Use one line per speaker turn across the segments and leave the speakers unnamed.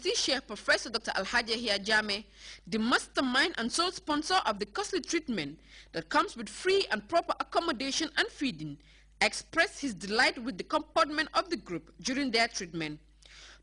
Excellency Sheikh Professor Dr. Alhaji Yahya Jammeh, the mastermind and sole sponsor of the costly treatment that comes with free and proper accommodation and feeding, expressed his delight with the comportment of the group during their treatment.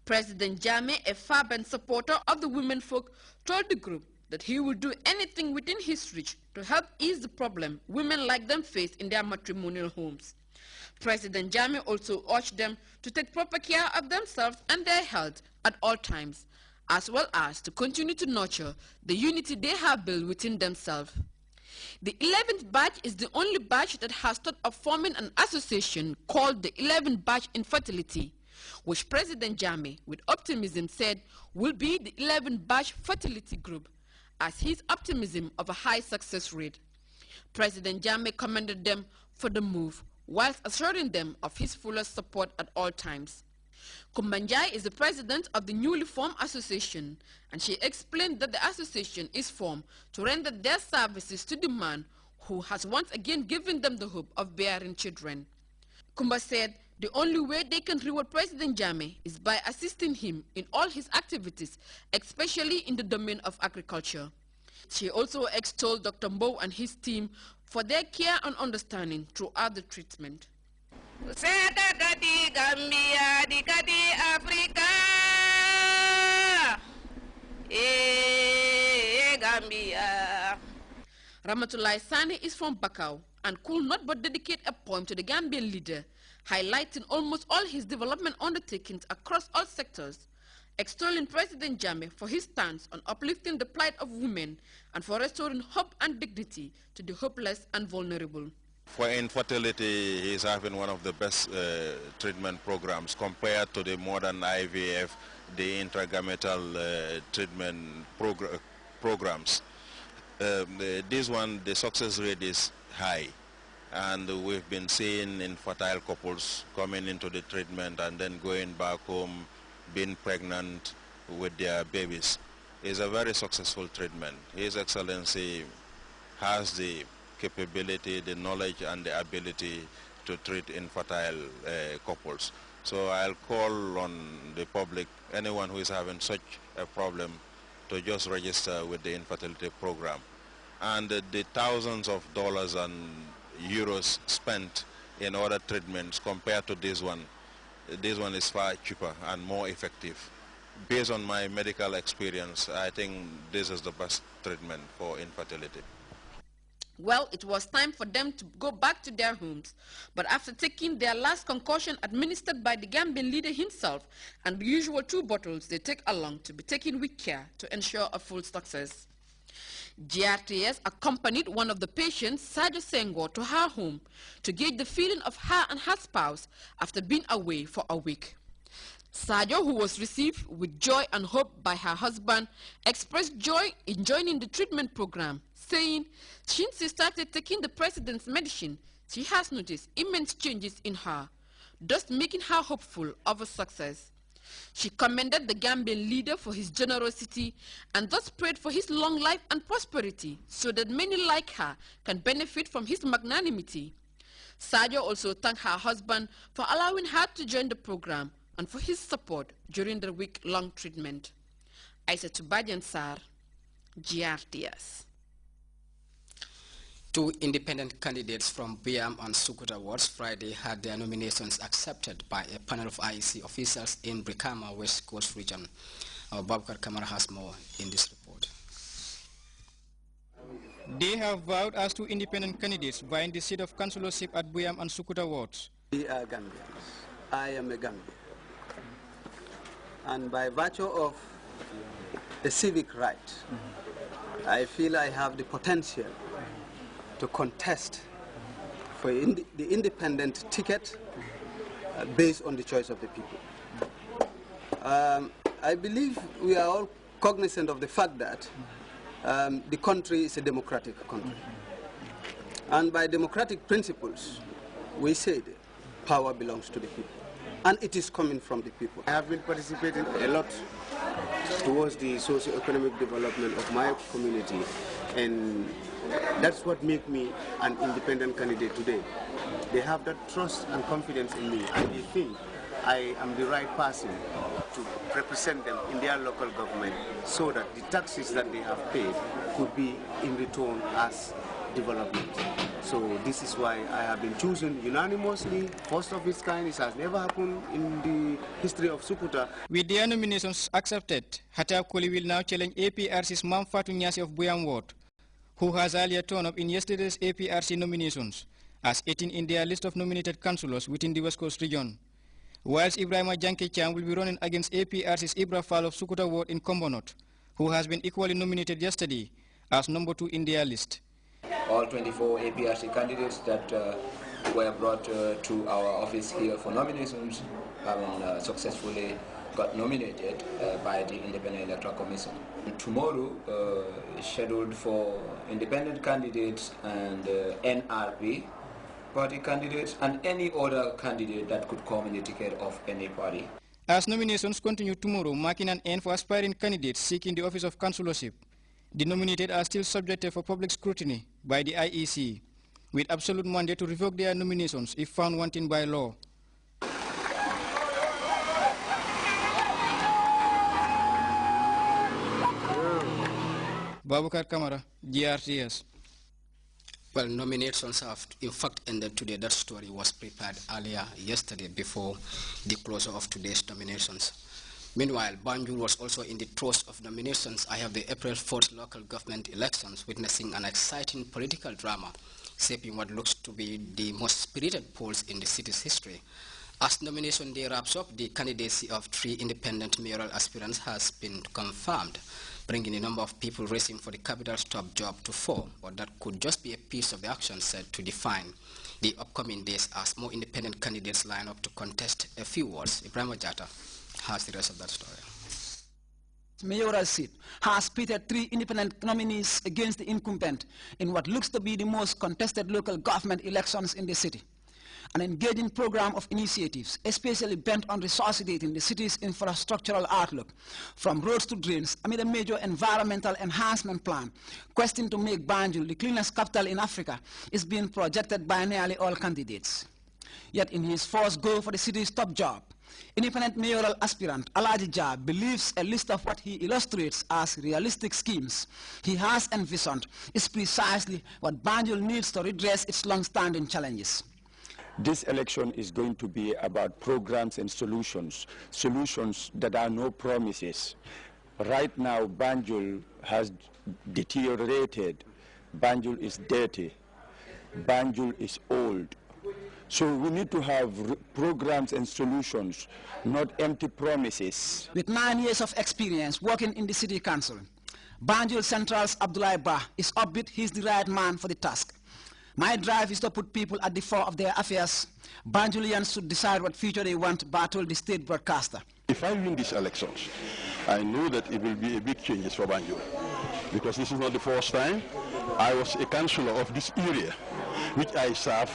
President Jammeh, a fervent supporter of the women folk, told the group that he will do anything within his reach to help ease the problem women like them face in their matrimonial homes. President Jammeh also urged them to take proper care of themselves and their health at all times, as well as to continue to nurture the unity they have built within themselves. The 11th batch is the only batch that has thought of forming an association called the 11th Batch Infertility, which President Jammeh, with optimism, said will be the 11th Batch Fertility Group, as his optimism of a high success rate. President Jammeh commended them for the move, whilst assuring them of his fullest support at all times. Kumbanjai is the president of the newly formed association, and she explained that the association is formed to render their services to the man who has once again given them the hope of bearing children. Kumba said the only way they can reward President Jammeh is by assisting him in all his activities, especially in the domain of agriculture. She also extolled Dr. Mbow and his team for their care and understanding throughout the treatment. Ramatullah Sani is from Bakau and could not but dedicate a poem to the Gambian leader, highlighting almost all his development undertakings across all sectors, extolling President Jammeh for his stance on uplifting the plight of women and for restoring hope and dignity to the hopeless and vulnerable.
For infertility, he is having one of the best treatment programs compared to the modern IVF, the intragametal treatment programs. This one, the success rate is high, and we've been seeing infertile couples coming into the treatment and then going back home, being pregnant with their babies. It's a very successful treatment. His Excellency has the capability, the knowledge and the ability to treat infertile couples. So I'll call on the public, anyone who is having such a problem, to just register with the infertility program. And the thousands of dollars and euros spent in other treatments compared to this one is far cheaper and more effective. Based on my medical experience, I think this is the best treatment for infertility.
Well, it was time for them to go back to their homes, but after taking their last concoction administered by the Gambian leader himself and the usual 2 bottles they take along to be taken with care to ensure a full success. GRTS accompanied one of the patients, Sajo Senghor, to her home to gauge the feeling of her and her spouse after being away for a week. Sajo, who was received with joy and hope by her husband, expressed joy in joining the treatment program, saying since she started taking the president's medicine, she has noticed immense changes in her, thus making her hopeful of a success. She commended the Gambian leader for his generosity and thus prayed for his long life and prosperity so that many like her can benefit from his magnanimity. Sajo also thanked her husband for allowing her to join the program and for his support during the week-long treatment. Aissatou Badian Sarr, GRTS.
2 independent candidates from Biam and Sukuta wards Friday had their nominations accepted by a panel of IEC officials in Brikama, West Coast region. Our Babkar Kamara has more in this report.
They have vowed as 2 independent candidates vying the seat of councillorship at Biam and Sukuta wards.
We are Gambians. I am a Gambian. And by virtue of the civic right, I feel I have the potential to contest for the independent ticket based on the choice of the people. I believe we are all cognizant of the fact that the country is a democratic country. And by democratic principles, we say that power belongs to the people. And it is coming from the people.
I have been participating a lot towards the socio-economic development of my community, and that's what makes me an independent candidate today. They have that trust and confidence in me, and they think I am the right person to represent them in their local government so that the taxes that they have paid could be in return as development. So this is why I have been chosen unanimously, first of its kind. It has never happened in the history of Sukuta.
With their nominations accepted, Hatab Koli will now challenge APRC's Mam Fatou Nyasi of Buyam Ward, who has earlier turned up in yesterday's APRC nominations as 18 in their list of nominated councillors within the West Coast region. Whilst Ibrahima Janke Cham will be running against APRC's Ibra Fall of Sukuta Ward in Kombonot, who has been equally nominated yesterday as number 2 in their list.
All 24 APRC candidates that were brought to our office here for nominations have successfully got nominated by the Independent Electoral Commission. Tomorrow is scheduled for independent candidates and NRP party candidates and any other candidate that could come in the ticket of any party.
As nominations continue tomorrow, marking an end for aspiring candidates seeking the office of councillorship, the nominated are still subjected for public scrutiny by the IEC, with absolute mandate to revoke their nominations if found wanting by law. Babukar Kamara, GRTS.
Well, nominations have in fact ended today. That story was prepared earlier yesterday before the closure of today's nominations. Meanwhile, Banjul was also in the throes of nominations. I have the April 4th local government elections witnessing an exciting political drama, shaping what looks to be the most spirited polls in the city's history. As nomination day wraps up, the candidacy of 3 independent mayoral aspirants has been confirmed, bringing the number of people racing for the capital's top job to 4, but that could just be a piece of the action set to define the upcoming days as more independent candidates line up to contest a few wards. Ibrahim Jata has the rest of that story.
Mayoral seat has pitted 3 independent nominees against the incumbent in what looks to be the most contested local government elections in the city. An engaging program of initiatives, especially bent on resuscitating the city's infrastructural outlook, from roads to drains, amid a major environmental enhancement plan, questing to make Banjul the cleanest capital in Africa, is being projected by nearly all candidates. Yet in his first go for the city's top job, independent mayoral aspirant Alaji Jah believes a list of what he illustrates as realistic schemes he has envisioned is precisely what Banjul needs to redress its long-standing challenges.
This election is going to be about programs and solutions that are no promises. Right now, Banjul has deteriorated. Banjul is dirty. Banjul is old. So we need to have programs and solutions, not empty promises.
With 9 years of experience working in the city council, Banjul Central's Abdullah Bah is upbeat he's the right man for the task. My drive is to put people at the fore of their affairs. Banjulians should decide what future they want, Bah told the state broadcaster.
If I win these elections, I know that it will be a big change for Banjul, because this is not the first time. I was a councillor of this area, which I served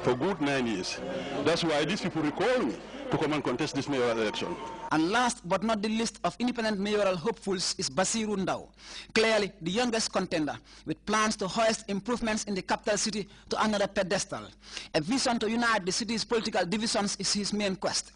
for good 9 years. That's why these people recall me to come and contest this mayoral election.
And last but not the least of independent mayoral hopefuls is Basiru Ndao, clearly the youngest contender, with plans to hoist improvements in the capital city to another pedestal. A vision to unite the city's political divisions is his main quest.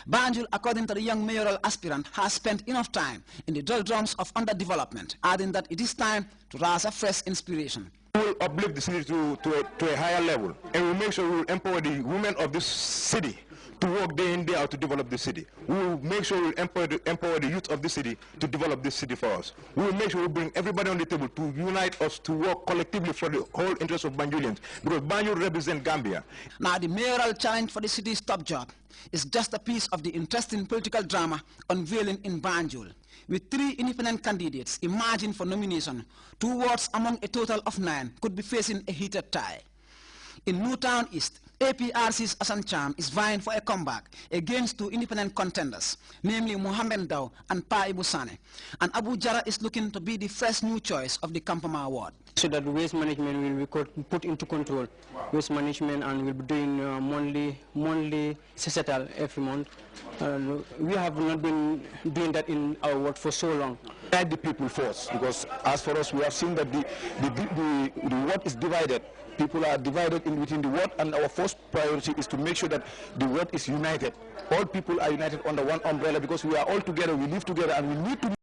Banjul, according to the young mayoral aspirant, has spent enough time in the doldrums of underdevelopment, adding that it is time to rouse a fresh inspiration.
We will uplift the city to a higher level, and we will make sure we will empower the women of this city to work day in, day out to develop the city. We will make sure we will empower the youth of the city to develop this city for us. We will make sure we bring everybody on the table to unite us to work collectively for the whole interest of Banjulians, because Banjul represents Gambia.
Now the mayoral challenge for the city's top job is just a piece of the interesting political drama unveiling in Banjul. With 3 independent candidates emerging for nomination, 2 wards among a total of 9 could be facing a heated tie. In Newtown East, APRC's Asan Cham is vying for a comeback against 2 independent contenders, namely Mohamed Daw and Pa Ibu Sane. And Abu Jara is looking to be the fresh new choice of the Kampama ward.
So that waste management will be put into control. Waste management, and we'll be doing monthly setal every month. We have not been doing that in our ward for so long.
Guide the people first, because as for us, we have seen that the ward is divided
People are divided in within the ward, and our first priority is to make sure that the ward is united. All people are united under one umbrella because we are all together, we live together, and we need to